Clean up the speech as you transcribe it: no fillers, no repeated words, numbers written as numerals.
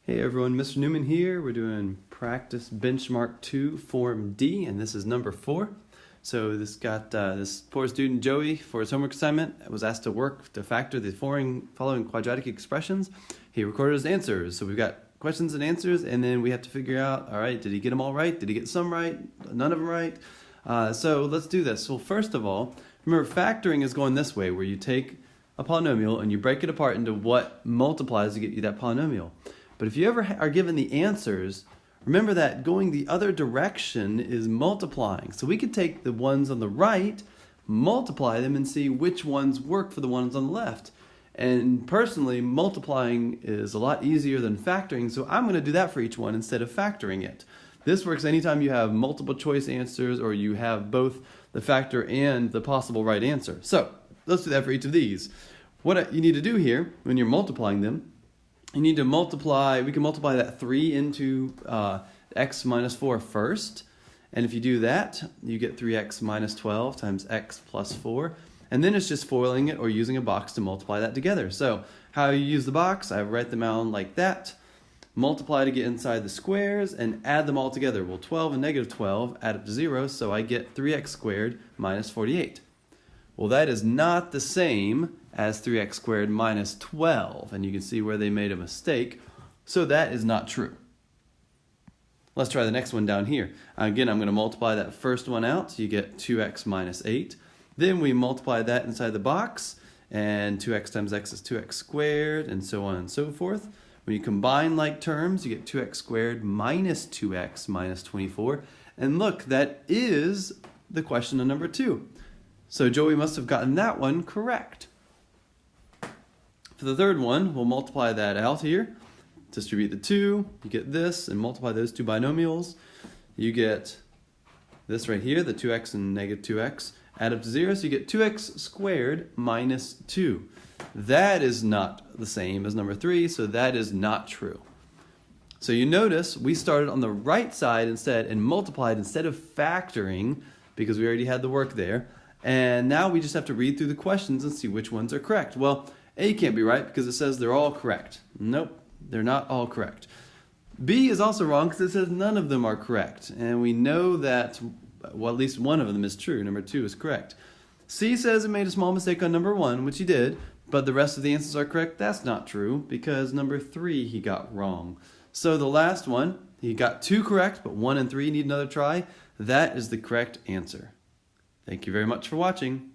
Hey everyone, Mr. Newman here. We're doing practice benchmark 2, form D, and this is number 4. So this poor student Joey, for his homework assignment, was asked to work to factor the following quadratic expressions. He recorded his answers. So we've got questions and answers, and then we have to figure out, all right, did he get them all right? Did he get some right? None of them right? So let's do this. Well, first of all, remember factoring is going this way, where you take a polynomial and you break it apart into what multiplies to get you that polynomial. But if you ever are given the answers, remember that going the other direction is multiplying. So we could take the ones on the right, multiply them, and see which ones work for the ones on the left. And personally, multiplying is a lot easier than factoring, so I'm going to do that for each one instead of factoring it. This works anytime you have multiple choice answers or you have both the factor and the possible right answer. So let's do that for each of these. What you need to do here, when you're multiplying them, you need to multiply, we can multiply that 3 into x minus 4 first. And if you do that, you get 3x minus 12 times x plus 4. And then it's just foiling it or using a box to multiply that together. So how you use the box, I write them out like that. Multiply to get inside the squares and add them all together. Well, 12 and negative 12 add up to 0, so I get 3x squared minus 48. Well, that is not the same as 3x squared minus 12, and you can see where they made a mistake, so that is not true. Let's try the next one down here. Again, I'm going to multiply that first one out, so you get 2x minus 8. Then we multiply that inside the box, and 2x times x is 2x squared, and so on and so forth. When you combine like terms, you get 2x squared minus 2x minus 24, and look, that is the question on number 2. So Joey must have gotten that one correct. For the third one, we'll multiply that out here. Distribute the 2, you get this, and multiply those two binomials. You get this right here, the 2x and negative 2x. Add up to 0, so you get 2x squared minus 2. That is not the same as number 3, so that is not true. So you notice we started on the right side instead and multiplied instead of factoring because we already had the work there. And now we just have to read through the questions and see which ones are correct. Well, A can't be right because it says they're all correct. Nope, they're not all correct. B is also wrong because it says none of them are correct. And we know that, well, at least one of them is true. Number 2 is correct. C says it made a small mistake on number 1, which he did, but the rest of the answers are correct. That's not true because number 3 he got wrong. So the last one, he got 2 correct, but 1 and 3 need another try. That is the correct answer. Thank you very much for watching.